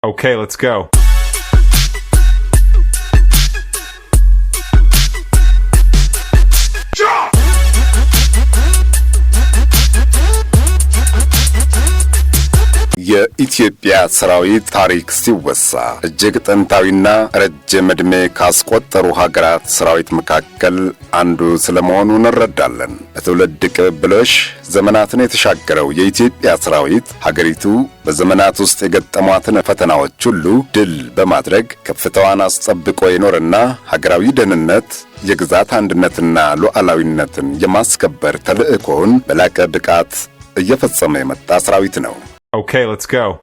Okay, let's go. የኢትዮጵያ ሰራዊት ታሪክ ሲወሳ እጅግ ጥንታዊና ረጅም ዕድሜ ካስቆጠሩ ሀገራት ሰራዊት መካከል አንዱ ስለመሆኑ እንረዳለን። በትውልድ ቅብብሎሽ ዘመናትን የተሻገረው የኢትዮጵያ ሰራዊት ሀገሪቱ በዘመናት ውስጥ የገጠሟትን ፈተናዎች ሁሉ ድል በማድረግ ከፍታዋን አስጠብቆ የኖረና ሀገራዊ ደህንነት የግዛት አንድነትና ሉዓላዊነትን የማስከበር ተልዕኮውን በላቀ ብቃት እየፈጸመ የመጣ ሰራዊት ነው። Okay, let's go.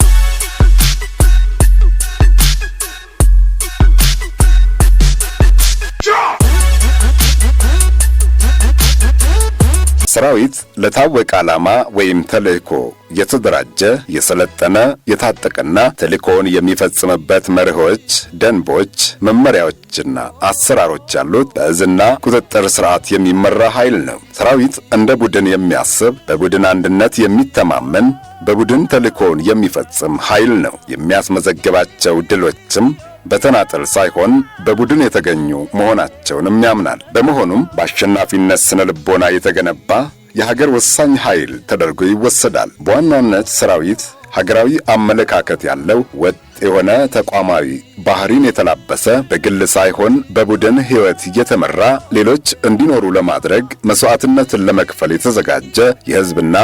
ሰራዊት ለታወቀ ዓላማ ወይም ተልዕኮ የተደራጀ የሰለጠነ የታጠቀና ተልዕኮውን የሚፈጽምበት መርሆች፣ ደንቦች፣ መመሪያዎችና አሰራሮች ያሉት በእዝና ቁጥጥር ስርዓት የሚመራ ኃይል ነው። ሰራዊት እንደ ቡድን የሚያስብ፣ በቡድን አንድነት የሚተማመን፣ በቡድን ተልዕኮውን የሚፈጽም ኃይል ነው። የሚያስመዘግባቸው ድሎችም በተናጠል ሳይሆን በቡድን የተገኙ መሆናቸውንም ያምናል። በመሆኑም በአሸናፊነት ስነ ልቦና የተገነባ የሀገር ወሳኝ ኃይል ተደርጎ ይወሰዳል። በዋናነት ሰራዊት ሀገራዊ አመለካከት ያለው ወጥ የሆነ ተቋማዊ ባህሪን የተላበሰ በግል ሳይሆን በቡድን ሕይወት እየተመራ ሌሎች እንዲኖሩ ለማድረግ መስዋዕትነትን ለመክፈል የተዘጋጀ የሕዝብና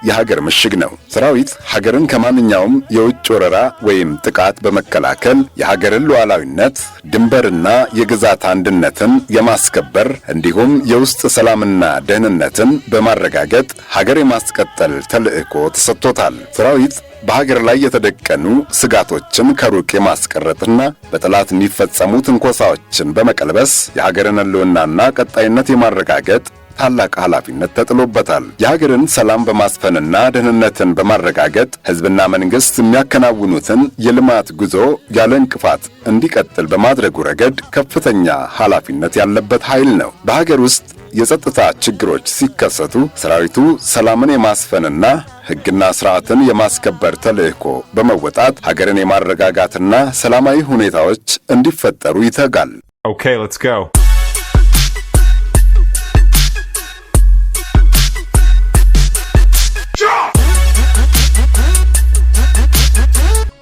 የሀገር ምሽግ ነው። ሰራዊት ሀገርን ከማንኛውም የውጭ ወረራ ወይም ጥቃት በመከላከል የሀገርን ሉዓላዊነት፣ ድንበርና የግዛት አንድነትን የማስከበር እንዲሁም የውስጥ ሰላምና ደህንነትን በማረጋገጥ ሀገር የማስቀጠል ተልዕኮ ተሰጥቶታል። ሰራዊት በሀገር ላይ የተደቀኑ ስጋቶችን ከሩቅ የማስቀረትና በጠላት የሚፈጸሙ ትንኮሳዎችን በመቀልበስ የሀገርን ሕልውናና ቀጣይነት የማረጋገጥ ታላቅ ኃላፊነት ተጥሎበታል። የሀገርን ሰላም በማስፈንና ደህንነትን በማረጋገጥ ሕዝብና መንግስት የሚያከናውኑትን የልማት ጉዞ ያለ እንቅፋት እንዲቀጥል በማድረጉ ረገድ ከፍተኛ ኃላፊነት ያለበት ኃይል ነው። በሀገር ውስጥ የጸጥታ ችግሮች ሲከሰቱ ሰራዊቱ ሰላምን የማስፈንና ሕግና ስርዓትን የማስከበር ተልዕኮ በመወጣት ሀገርን የማረጋጋትና ሰላማዊ ሁኔታዎች እንዲፈጠሩ ይተጋል። Okay, let's go.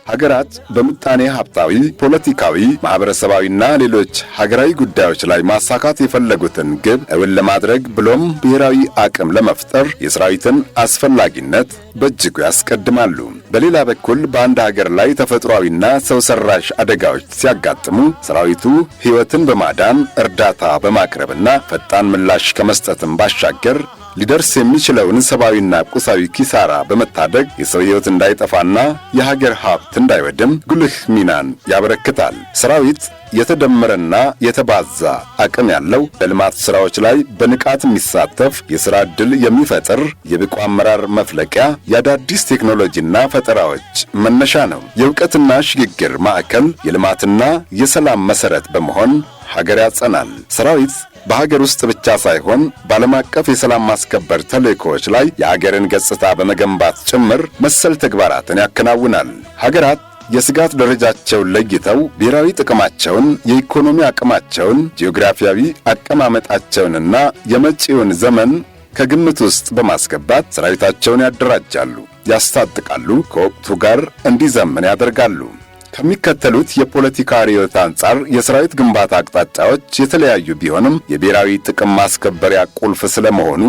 ሀገራት በምጣኔ ሀብታዊ፣ ፖለቲካዊ፣ ማህበረሰባዊና ሌሎች ሀገራዊ ጉዳዮች ላይ ማሳካት የፈለጉትን ግብ እውን ለማድረግ ብሎም ብሔራዊ አቅም ለመፍጠር የሰራዊትን አስፈላጊነት በእጅጉ ያስቀድማሉ። በሌላ በኩል በአንድ ሀገር ላይ ተፈጥሯዊና ሰው ሰራሽ አደጋዎች ሲያጋጥሙ ሰራዊቱ ሕይወትን በማዳን እርዳታ በማቅረብና ፈጣን ምላሽ ከመስጠትም ባሻገር ሊደርስ የሚችለውን ሰብአዊና ቁሳዊ ኪሳራ በመታደግ የሰው ሕይወት እንዳይጠፋና የሀገር ሀብት እንዳይወድም ጉልህ ሚናን ያበረክታል። ሰራዊት የተደመረና የተባዛ አቅም ያለው በልማት ሥራዎች ላይ በንቃት የሚሳተፍ የሥራ ዕድል የሚፈጥር የብቁ አመራር መፍለቂያ የአዳዲስ ቴክኖሎጂና ፈጠራዎች መነሻ ነው። የእውቀትና ሽግግር ማዕከል የልማትና የሰላም መሠረት በመሆን ሀገር ያጸናል። ሰራዊት በሀገር ውስጥ ብቻ ሳይሆን በዓለም አቀፍ የሰላም ማስከበር ተልዕኮዎች ላይ የሀገርን ገጽታ በመገንባት ጭምር መሰል ተግባራትን ያከናውናል። ሀገራት የስጋት ደረጃቸውን ለይተው ብሔራዊ ጥቅማቸውን፣ የኢኮኖሚ አቅማቸውን፣ ጂኦግራፊያዊ አቀማመጣቸውንና የመጪውን ዘመን ከግምት ውስጥ በማስገባት ሰራዊታቸውን ያደራጃሉ፣ ያስታጥቃሉ፣ ከወቅቱ ጋር እንዲዘምን ያደርጋሉ። ከሚከተሉት የፖለቲካ ርዕዮት አንጻር የሰራዊት ግንባታ አቅጣጫዎች የተለያዩ ቢሆንም የብሔራዊ ጥቅም ማስከበሪያ ቁልፍ ስለመሆኑ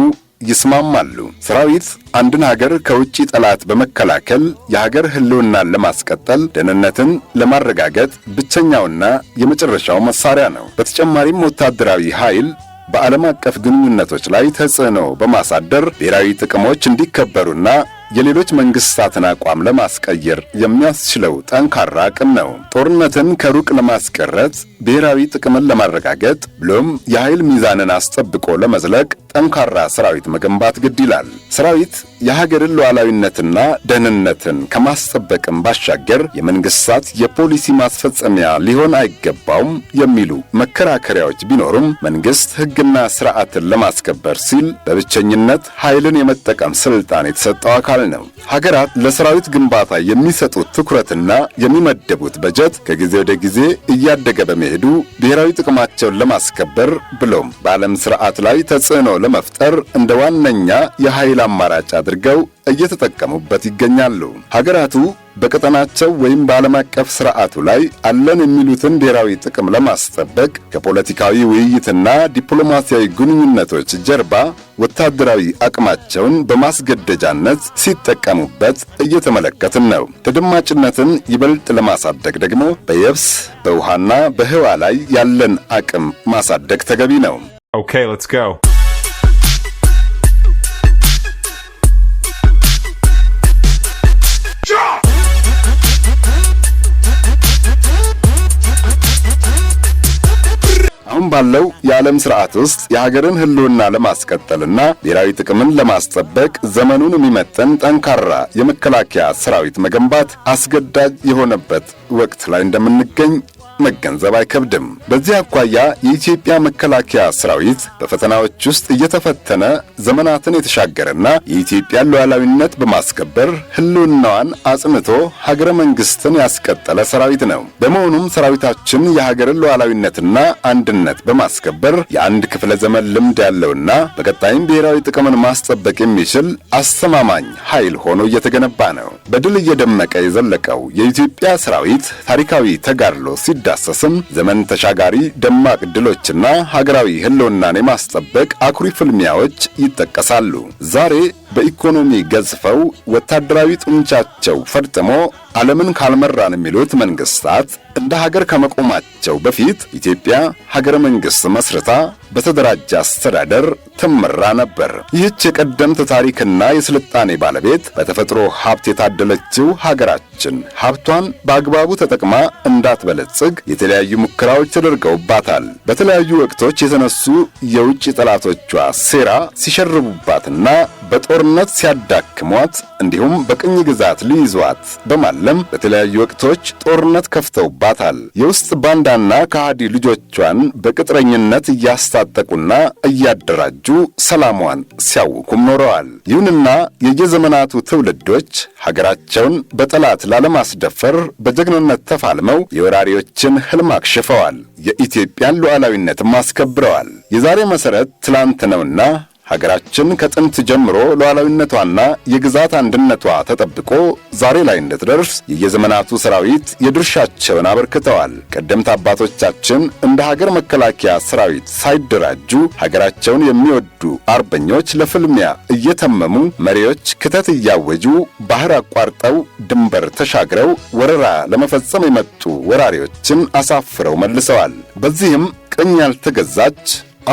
ይስማማሉ። ሰራዊት አንድን ሀገር ከውጪ ጠላት በመከላከል የሀገር ሕልውናን ለማስቀጠል፣ ደህንነትን ለማረጋገጥ ብቸኛውና የመጨረሻው መሳሪያ ነው። በተጨማሪም ወታደራዊ ኃይል በዓለም አቀፍ ግንኙነቶች ላይ ተጽዕኖ በማሳደር ብሔራዊ ጥቅሞች እንዲከበሩና የሌሎች መንግስታትን አቋም ለማስቀየር የሚያስችለው ጠንካራ አቅም ነው። ጦርነትን ከሩቅ ለማስቀረት፣ ብሔራዊ ጥቅምን ለማረጋገጥ ብሎም የኃይል ሚዛንን አስጠብቆ ለመዝለቅ ጠንካራ ሰራዊት መገንባት ግድ ይላል። ሰራዊት የሀገርን ሉዓላዊነትና ደህንነትን ከማስጠበቅም ባሻገር የመንግስታት የፖሊሲ ማስፈጸሚያ ሊሆን አይገባውም የሚሉ መከራከሪያዎች ቢኖሩም መንግስት ሕግና ስርዓትን ለማስከበር ሲል በብቸኝነት ኃይልን የመጠቀም ስልጣን የተሰጠው አካል አካል ነው። ሀገራት ለሰራዊት ግንባታ የሚሰጡት ትኩረትና የሚመደቡት በጀት ከጊዜ ወደ ጊዜ እያደገ በመሄዱ ብሔራዊ ጥቅማቸውን ለማስከበር ብሎም በዓለም ስርዓት ላይ ተጽዕኖ ለመፍጠር እንደ ዋነኛ የኃይል አማራጭ አድርገው እየተጠቀሙበት ይገኛሉ። ሀገራቱ በቀጠናቸው ወይም በዓለም አቀፍ ስርዓቱ ላይ አለን የሚሉትን ብሔራዊ ጥቅም ለማስጠበቅ ከፖለቲካዊ ውይይትና ዲፕሎማሲያዊ ግንኙነቶች ጀርባ ወታደራዊ አቅማቸውን በማስገደጃነት ሲጠቀሙበት እየተመለከትን ነው። ተደማጭነትን ይበልጥ ለማሳደግ ደግሞ በየብስ በውሃና በህዋ ላይ ያለን አቅም ማሳደግ ተገቢ ነው። Okay, let's go. አሁን ባለው የዓለም ስርዓት ውስጥ የሀገርን ህልውና ለማስቀጠልና ብሔራዊ ጥቅምን ለማስጠበቅ ዘመኑን የሚመጥን ጠንካራ የመከላከያ ሰራዊት መገንባት አስገዳጅ የሆነበት ወቅት ላይ እንደምንገኝ መገንዘብ አይከብድም። በዚህ አኳያ የኢትዮጵያ መከላከያ ሰራዊት በፈተናዎች ውስጥ እየተፈተነ ዘመናትን የተሻገረና የኢትዮጵያን ሉዓላዊነት በማስከበር ህልውናዋን አጽንቶ ሀገረ መንግስትን ያስቀጠለ ሰራዊት ነው። በመሆኑም ሰራዊታችን የሀገርን ሉዓላዊነትና አንድነት በማስከበር የአንድ ክፍለ ዘመን ልምድ ያለውና በቀጣይም ብሔራዊ ጥቅምን ማስጠበቅ የሚችል አስተማማኝ ኃይል ሆኖ እየተገነባ ነው። በድል እየደመቀ የዘለቀው የኢትዮጵያ ሰራዊት ታሪካዊ ተጋድሎ ዳሰስም ዘመን ተሻጋሪ ደማቅ ድሎችና ሀገራዊ ህልውናን የማስጠበቅ አኩሪ ፍልሚያዎች ይጠቀሳሉ። ዛሬ በኢኮኖሚ ገዝፈው ወታደራዊ ጡንቻቸው ፈርጥሞ ዓለምን ካልመራን የሚሉት መንግስታት እንደ ሀገር ከመቆማቸው በፊት ኢትዮጵያ ሀገረ መንግስት መስርታ በተደራጀ አስተዳደር ትመራ ነበር። ይህች የቀደምት ታሪክና የስልጣኔ ባለቤት በተፈጥሮ ሀብት የታደለችው ሀገራችን ሀብቷን በአግባቡ ተጠቅማ እንዳትበለጽግ የተለያዩ ሙከራዎች ተደርገውባታል። በተለያዩ ወቅቶች የተነሱ የውጭ ጠላቶቿ ሴራ ሲሸርቡባትና በጦርነት ሲያዳክሟት እንዲሁም በቅኝ ግዛት ሊይዟት በማለም በተለያዩ ወቅቶች ጦርነት ከፍተውባታል። የውስጥ ባንዳና ከሃዲ ልጆቿን በቅጥረኝነት እያስታጠቁና እያደራጁ ሰላሟን ሲያውኩም ኖረዋል። ይሁንና የየዘመናቱ ትውልዶች ሀገራቸውን በጠላት ላለማስደፈር በጀግንነት ተፋልመው የወራሪዎችን ህልም አክሽፈዋል። የኢትዮጵያን ሉዓላዊነትም አስከብረዋል። የዛሬ መሰረት ትላንት ነውና ሀገራችን ከጥንት ጀምሮ ሉዓላዊነቷና የግዛት አንድነቷ ተጠብቆ ዛሬ ላይ እንድትደርስ የየዘመናቱ ሰራዊት የድርሻቸውን አበርክተዋል። ቀደምት አባቶቻችን እንደ ሀገር መከላከያ ሰራዊት ሳይደራጁ ሀገራቸውን የሚወዱ አርበኞች ለፍልሚያ እየተመሙ መሪዎች ክተት እያወጁ ባህር አቋርጠው ድንበር ተሻግረው ወረራ ለመፈጸም የመጡ ወራሪዎችን አሳፍረው መልሰዋል። በዚህም ቅኝ ያልተገዛች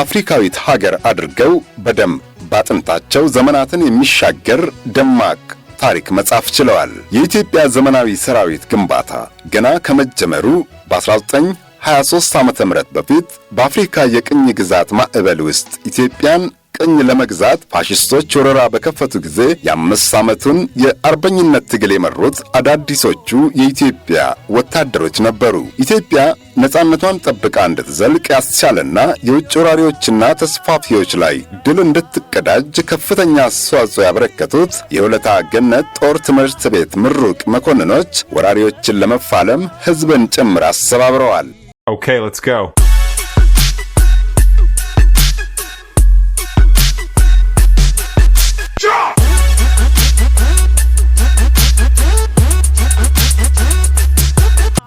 አፍሪካዊት ሀገር አድርገው በደም ባጥንታቸው ዘመናትን የሚሻገር ደማቅ ታሪክ መጻፍ ችለዋል። የኢትዮጵያ ዘመናዊ ሰራዊት ግንባታ ገና ከመጀመሩ በ1923 ዓመተ ምህረት በፊት በአፍሪካ የቅኝ ግዛት ማዕበል ውስጥ ኢትዮጵያን ቅኝ ለመግዛት ፋሽስቶች ወረራ በከፈቱ ጊዜ የ5 ዓመቱን የአርበኝነት ትግል የመሩት አዳዲሶቹ የኢትዮጵያ ወታደሮች ነበሩ። ኢትዮጵያ ነጻነቷን ጠብቃ እንድትዘልቅ ያስቻለና የውጭ ወራሪዎችና ተስፋፊዎች ላይ ድል እንድትቀዳጅ ከፍተኛ አስተዋጽኦ ያበረከቱት የሆለታ ገነት ጦር ትምህርት ቤት ምሩቅ መኮንኖች ወራሪዎችን ለመፋለም ሕዝብን ጭምር አሰባብረዋል። Okay, let's go.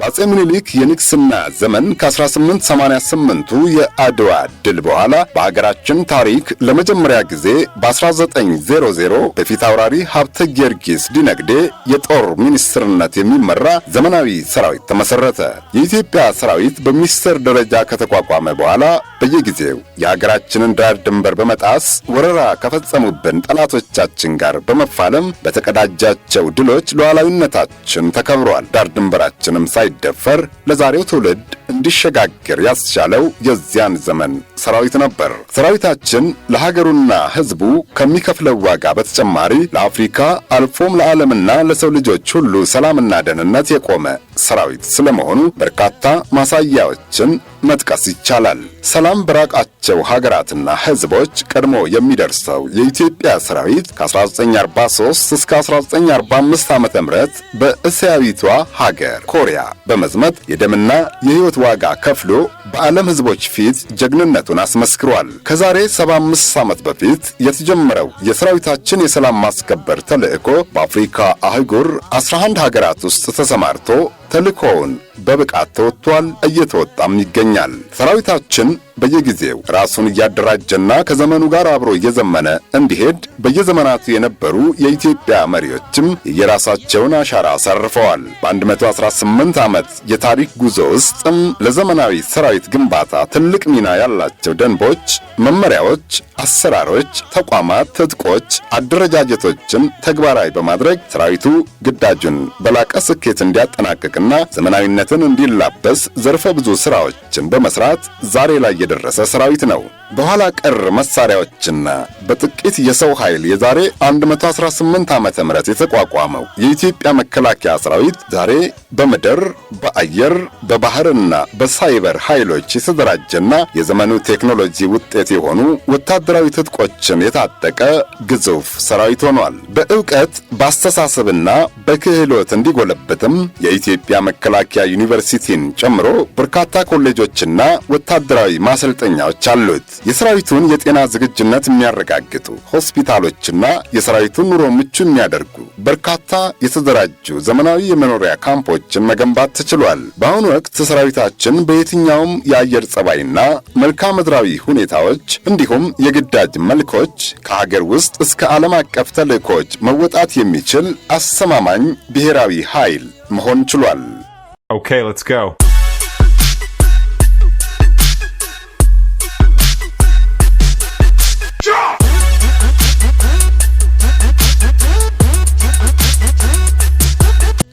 አጼ ምኒልክ የንግስና ዘመን ከ1888ቱ የአድዋ ድል በኋላ በሀገራችን ታሪክ ለመጀመሪያ ጊዜ በ1900 በፊት አውራሪ ሀብተ ጊዮርጊስ ዲነግዴ የጦር ሚኒስትርነት የሚመራ ዘመናዊ ሰራዊት ተመሰረተ። የኢትዮጵያ ሰራዊት በሚኒስትር ደረጃ ከተቋቋመ በኋላ በየጊዜው የሀገራችንን ዳር ድንበር በመጣስ ወረራ ከፈጸሙብን ጠላቶቻችን ጋር በመፋለም በተቀዳጃቸው ድሎች ሉዓላዊነታችን ተከብሯል። ዳር ድንበራችንም ሳይ ሳይደፈር ለዛሬው ትውልድ እንዲሸጋገር ያስቻለው የዚያን ዘመን ሰራዊት ነበር። ሰራዊታችን ለሀገሩና ሕዝቡ ከሚከፍለው ዋጋ በተጨማሪ ለአፍሪካ አልፎም ለዓለምና ለሰው ልጆች ሁሉ ሰላምና ደህንነት የቆመ ሰራዊት ስለመሆኑ በርካታ ማሳያዎችን መጥቀስ ይቻላል። ሰላም በራቃቸው ሀገራትና ሕዝቦች ቀድሞ የሚደርሰው የኢትዮጵያ ሰራዊት ከ1943 እስከ 1945 ዓ.ም በእስያዊቷ ሀገር ኮሪያ በመዝመት የደምና የሕይወት ዋጋ ከፍሎ በዓለም ሕዝቦች ፊት ጀግንነቱን አስመስክሯል። ከዛሬ 75 ዓመት በፊት የተጀመረው የሰራዊታችን የሰላም ማስከበር ተልዕኮ በአፍሪካ አህጉር 11 ሀገራት ውስጥ ተሰማርቶ ተልዕኮውን በብቃት ተወጥቷል፣ እየተወጣም ይገኛል። ሰራዊታችን በየጊዜው ራሱን እያደራጀና ከዘመኑ ጋር አብሮ እየዘመነ እንዲሄድ በየዘመናቱ የነበሩ የኢትዮጵያ መሪዎችም የራሳቸውን አሻራ አሳርፈዋል። በ118 ዓመት የታሪክ ጉዞ ውስጥም ለዘመናዊ ሰራዊት ግንባታ ትልቅ ሚና ያላቸው ደንቦች፣ መመሪያዎች፣ አሰራሮች፣ ተቋማት፣ ትጥቆች፣ አደረጃጀቶችን ተግባራዊ በማድረግ ሰራዊቱ ግዳጁን በላቀ ስኬት እንዲያጠናቅቅና ዘመናዊነትን እንዲላበስ ዘርፈ ብዙ ስራዎችን በመስራት ዛሬ ላይ የደረሰ ሰራዊት ነው። በኋላ ቀር መሳሪያዎችና በጥቂት የሰው ኃይል የዛሬ 118 ዓመተ ምህረት የተቋቋመው የኢትዮጵያ መከላከያ ሰራዊት ዛሬ በምድር፣ በአየር፣ በባህርና በሳይበር ኃይሎች የተደራጀና የዘመኑ ቴክኖሎጂ ውጤት የሆኑ ወታደራዊ ትጥቆችን የታጠቀ ግዙፍ ሰራዊት ሆኗል። በእውቀት በአስተሳሰብና በክህሎት እንዲጎለብትም የኢትዮጵያ መከላከያ ዩኒቨርሲቲን ጨምሮ በርካታ ኮሌጆችና ወታደራዊ ማሰልጠኛዎች አሉት። የሰራዊቱን የጤና ዝግጁነት የሚያረጋግጡ ሆስፒታሎችና የሰራዊቱን ኑሮ ምቹ የሚያደርጉ በርካታ የተደራጁ ዘመናዊ የመኖሪያ ካምፖችን መገንባት ተችሏል። በአሁኑ ወቅት ሰራዊታችን በየትኛውም የአየር ጸባይና መልክዓ ምድራዊ ሁኔታዎች እንዲሁም የግዳጅ መልኮች ከሀገር ውስጥ እስከ ዓለም አቀፍ ተልዕኮች መወጣት የሚችል አስተማማኝ ብሔራዊ ኃይል መሆን ችሏል። Okay, let's go.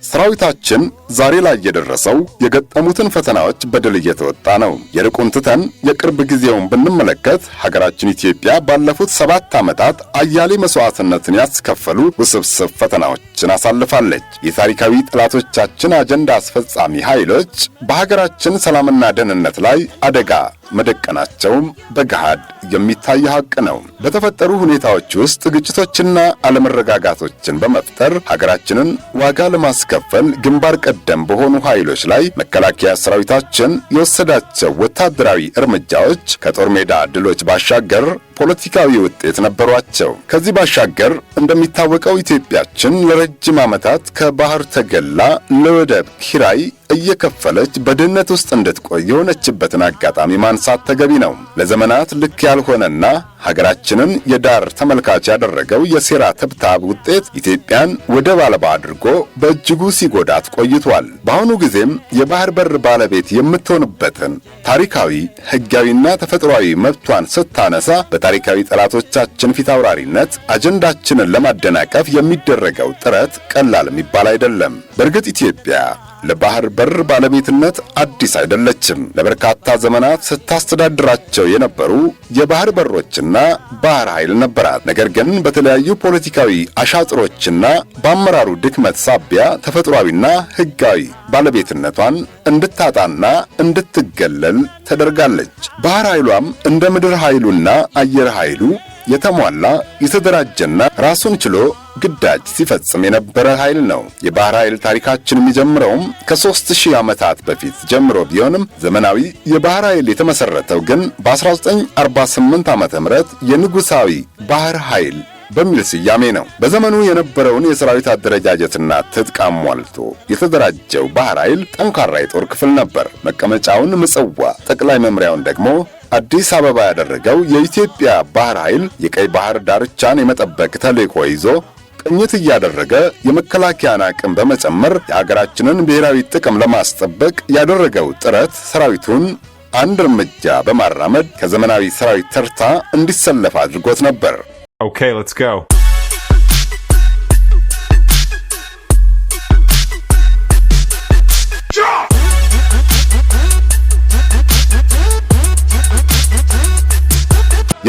ሰራዊታችን ዛሬ ላይ የደረሰው የገጠሙትን ፈተናዎች በድል እየተወጣ ነው። የሩቁን ትተን የቅርብ ጊዜውን ብንመለከት ሀገራችን ኢትዮጵያ ባለፉት 7 ዓመታት አያሌ መስዋዕትነትን ያስከፈሉ ውስብስብ ፈተናዎችን አሳልፋለች። የታሪካዊ ጠላቶቻችን አጀንዳ አስፈጻሚ ኃይሎች በሀገራችን ሰላምና ደህንነት ላይ አደጋ መደቀናቸውም በገሃድ የሚታይ ሀቅ ነው። በተፈጠሩ ሁኔታዎች ውስጥ ግጭቶችና አለመረጋጋቶችን በመፍጠር ሀገራችንን ዋጋ ለማስከፈል ግንባር ቀደም በሆኑ ኃይሎች ላይ መከላከያ ሰራዊታችን የወሰዳቸው ወታደራዊ እርምጃዎች ከጦር ሜዳ ድሎች ባሻገር ፖለቲካዊ ውጤት ነበሯቸው። ከዚህ ባሻገር እንደሚታወቀው ኢትዮጵያችን ለረጅም ዓመታት ከባህር ተገላ ለወደብ ኪራይ እየከፈለች በድህነት ውስጥ እንድትቆይ የሆነችበትን አጋጣሚ ማንሳት ተገቢ ነው። ለዘመናት ልክ ያልሆነና ሀገራችንን የዳር ተመልካች ያደረገው የሴራ ተብታብ ውጤት ኢትዮጵያን ወደብ አልባ አድርጎ በእጅጉ ሲጎዳት ቆይቷል። በአሁኑ ጊዜም የባህር በር ባለቤት የምትሆንበትን ታሪካዊ ሕጋዊና ተፈጥሯዊ መብቷን ስታነሳ በታሪካዊ ጠላቶቻችን ፊት አውራሪነት አጀንዳችንን ለማደናቀፍ የሚደረገው ጥረት ቀላል የሚባል አይደለም። በእርግጥ ኢትዮጵያ ለባህር በር ባለቤትነት አዲስ አይደለችም። ለበርካታ ዘመናት ስታስተዳድራቸው የነበሩ የባህር በሮችና ባህር ኃይል ነበራት። ነገር ግን በተለያዩ ፖለቲካዊ አሻጥሮችና በአመራሩ ድክመት ሳቢያ ተፈጥሯዊና ሕጋዊ ባለቤትነቷን እንድታጣና እንድትገለል ተደርጋለች። ባህር ኃይሏም እንደ ምድር ኃይሉና አየር ኃይሉ የተሟላ የተደራጀና ራሱን ችሎ ግዳጅ ሲፈጽም የነበረ ኃይል ነው። የባህር ኃይል ታሪካችን የሚጀምረውም ከ3000 ዓመታት በፊት ጀምሮ ቢሆንም ዘመናዊ የባህር ኃይል የተመሰረተው ግን በ1948 ዓመተ ምህረት የንጉሳዊ ባህር ኃይል በሚል ስያሜ ነው። በዘመኑ የነበረውን የሰራዊት አደረጃጀትና ትጥቅ አሟልቶ የተደራጀው ባህር ኃይል ጠንካራ የጦር ክፍል ነበር። መቀመጫውን ምጽዋ፣ ጠቅላይ መምሪያውን ደግሞ አዲስ አበባ ያደረገው የኢትዮጵያ ባህር ኃይል የቀይ ባህር ዳርቻን የመጠበቅ ተልዕኮ ይዞ ቅኝት እያደረገ የመከላከያን አቅም በመጨመር የሀገራችንን ብሔራዊ ጥቅም ለማስጠበቅ ያደረገው ጥረት ሰራዊቱን አንድ እርምጃ በማራመድ ከዘመናዊ ሰራዊት ተርታ እንዲሰለፍ አድርጎት ነበር። Okay, let's go. Drop!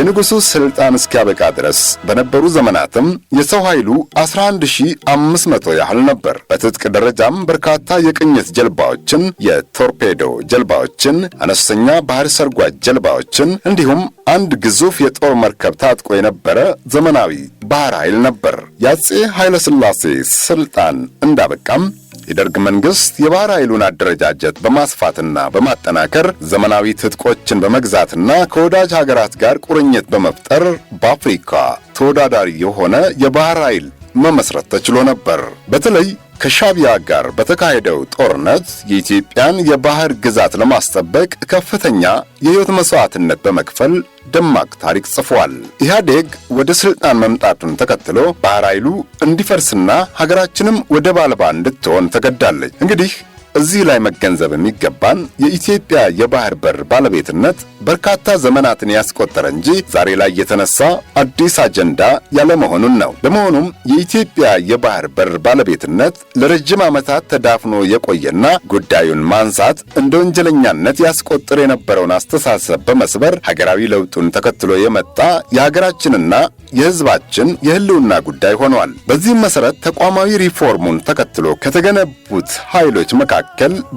የንጉሱ ስልጣን እስኪያበቃ ድረስ በነበሩ ዘመናትም የሰው ኃይሉ 11500 ያህል ነበር። በትጥቅ ደረጃም በርካታ የቅኝት ጀልባዎችን፣ የቶርፔዶ ጀልባዎችን፣ አነስተኛ ባህር ሰርጓጅ ጀልባዎችን እንዲሁም አንድ ግዙፍ የጦር መርከብ ታጥቆ የነበረ ዘመናዊ ባህር ኃይል ነበር። የአፄ ኃይለ ሥላሴ ስልጣን እንዳበቃም የደርግ መንግስት የባህር ኃይሉን አደረጃጀት በማስፋትና በማጠናከር ዘመናዊ ትጥቆችን በመግዛትና ከወዳጅ ሀገራት ጋር ቁርኝት በመፍጠር በአፍሪካ ተወዳዳሪ የሆነ የባህር ኃይል መመስረት ተችሎ ነበር። በተለይ ከሻቢያ ጋር በተካሄደው ጦርነት የኢትዮጵያን የባህር ግዛት ለማስጠበቅ ከፍተኛ የሕይወት መስዋዕትነት በመክፈል ደማቅ ታሪክ ጽፏል። ኢህአዴግ ወደ ስልጣን መምጣቱን ተከትሎ ባህር ኃይሉ እንዲፈርስና ሀገራችንም ወደብ አልባ እንድትሆን ተገዳለች። እንግዲህ እዚህ ላይ መገንዘብ የሚገባን የኢትዮጵያ የባህር በር ባለቤትነት በርካታ ዘመናትን ያስቆጠረ እንጂ ዛሬ ላይ የተነሳ አዲስ አጀንዳ ያለመሆኑን ነው። በመሆኑም የኢትዮጵያ የባህር በር ባለቤትነት ለረጅም ዓመታት ተዳፍኖ የቆየና ጉዳዩን ማንሳት እንደ ወንጀለኛነት ያስቆጥር የነበረውን አስተሳሰብ በመስበር ሀገራዊ ለውጡን ተከትሎ የመጣ የሀገራችንና የሕዝባችን የህልውና ጉዳይ ሆኗል። በዚህም መሰረት ተቋማዊ ሪፎርሙን ተከትሎ ከተገነቡት ኃይሎች መካከል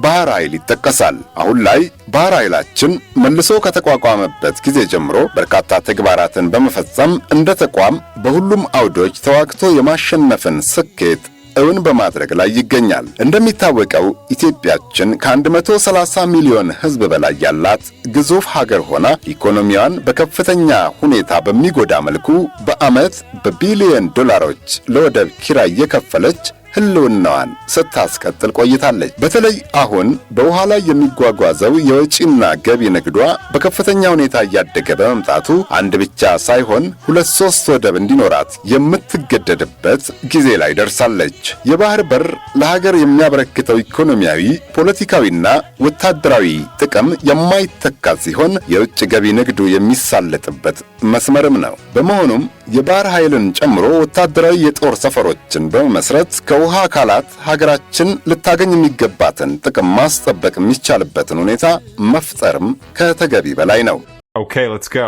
ባህር ኃይል ይጠቀሳል። አሁን ላይ ባህር ኃይላችን መልሶ ከተቋቋመበት ጊዜ ጀምሮ በርካታ ተግባራትን በመፈጸም እንደ ተቋም በሁሉም አውዶች ተዋግቶ የማሸነፍን ስኬት እውን በማድረግ ላይ ይገኛል። እንደሚታወቀው ኢትዮጵያችን ከ130 ሚሊዮን ሕዝብ በላይ ያላት ግዙፍ ሀገር ሆና ኢኮኖሚዋን በከፍተኛ ሁኔታ በሚጎዳ መልኩ በዓመት በቢሊዮን ዶላሮች ለወደብ ኪራይ የከፈለች ህልውናዋን ስታስቀጥል ቆይታለች። በተለይ አሁን በውሃ ላይ የሚጓጓዘው የወጪና ገቢ ንግዷ በከፍተኛ ሁኔታ እያደገ በመምጣቱ አንድ ብቻ ሳይሆን 2-3 ወደብ እንዲኖራት የምትገደድበት ጊዜ ላይ ደርሳለች። የባህር በር ለሀገር የሚያበረክተው ኢኮኖሚያዊ፣ ፖለቲካዊና ወታደራዊ ጥቅም የማይተካ ሲሆን የውጭ ገቢ ንግዱ የሚሳለጥበት መስመርም ነው። በመሆኑም የባህር ኃይልን ጨምሮ ወታደራዊ የጦር ሰፈሮችን በመመስረት ከውሃ አካላት ሀገራችን ልታገኝ የሚገባትን ጥቅም ማስጠበቅ የሚቻልበትን ሁኔታ መፍጠርም ከተገቢ በላይ ነው። Okay, let's go.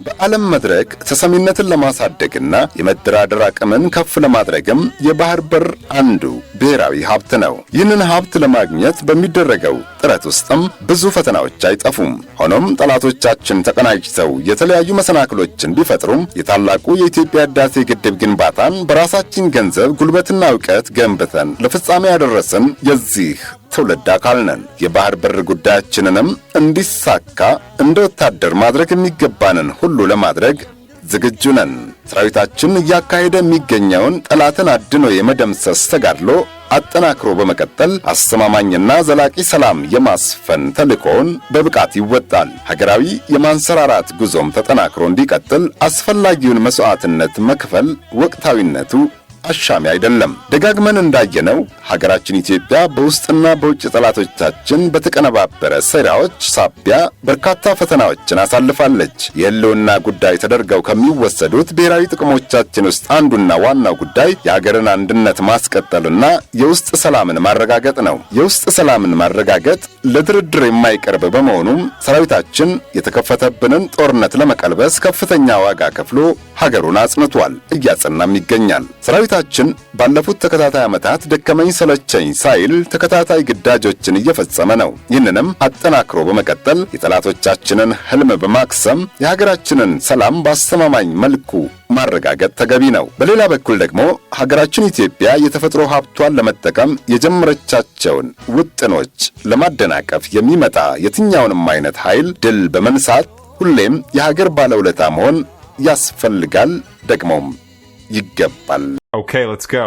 በዓለም መድረክ ተሰሚነትን ለማሳደግና የመደራደር አቅምን ከፍ ለማድረግም የባህር በር አንዱ ብሔራዊ ሀብት ነው። ይህንን ሀብት ለማግኘት በሚደረገው ጥረት ውስጥም ብዙ ፈተናዎች አይጠፉም። ሆኖም ጠላቶቻችን ተቀናጅተው የተለያዩ መሰናክሎችን ቢፈጥሩም የታላቁ የኢትዮጵያ ህዳሴ ግድብ ግንባታን በራሳችን ገንዘብ፣ ጉልበትና ዕውቀት ገንብተን ለፍጻሜ ያደረስን የዚህ ትውልድ አካል ነን። የባህር በር ጉዳያችንንም እንዲሳካ እንደ ወታደር ማድረግ የሚገባንን ሁሉ ለማድረግ ዝግጁ ነን። ሰራዊታችን እያካሄደ የሚገኘውን ጠላትን አድኖ የመደምሰስ ተጋድሎ አጠናክሮ በመቀጠል አስተማማኝና ዘላቂ ሰላም የማስፈን ተልእኮውን በብቃት ይወጣል። ሀገራዊ የማንሰራራት ጉዞም ተጠናክሮ እንዲቀጥል አስፈላጊውን መስዋዕትነት መክፈል ወቅታዊነቱ አሻሚ አይደለም። ደጋግመን እንዳየነው ሀገራችን ኢትዮጵያ በውስጥና በውጭ ጠላቶቻችን በተቀነባበረ ሴራዎች ሳቢያ በርካታ ፈተናዎችን አሳልፋለች። የህልውና ጉዳይ ተደርገው ከሚወሰዱት ብሔራዊ ጥቅሞቻችን ውስጥ አንዱና ዋናው ጉዳይ የሀገርን አንድነት ማስቀጠልና የውስጥ ሰላምን ማረጋገጥ ነው። የውስጥ ሰላምን ማረጋገጥ ለድርድር የማይቀርብ በመሆኑም ሰራዊታችን የተከፈተብንን ጦርነት ለመቀልበስ ከፍተኛ ዋጋ ከፍሎ ሀገሩን አጽንቷል፣ እያጸናም ይገኛል። ሰራዊታችን ባለፉት ተከታታይ ዓመታት ደከመኝ ሰለቸኝ ሳይል ተከታታይ ግዳጆችን እየፈጸመ ነው። ይህንንም አጠናክሮ በመቀጠል የጠላቶቻችንን ህልም በማክሰም የሀገራችንን ሰላም በአስተማማኝ መልኩ ማረጋገጥ ተገቢ ነው። በሌላ በኩል ደግሞ ሀገራችን ኢትዮጵያ የተፈጥሮ ሀብቷን ለመጠቀም የጀመረቻቸውን ውጥኖች ለማደናቀፍ የሚመጣ የትኛውንም አይነት ኃይል ድል በመንሳት ሁሌም የሀገር ባለውለታ መሆን ያስፈልጋል፣ ደግሞም ይገባል። Okay, let's go.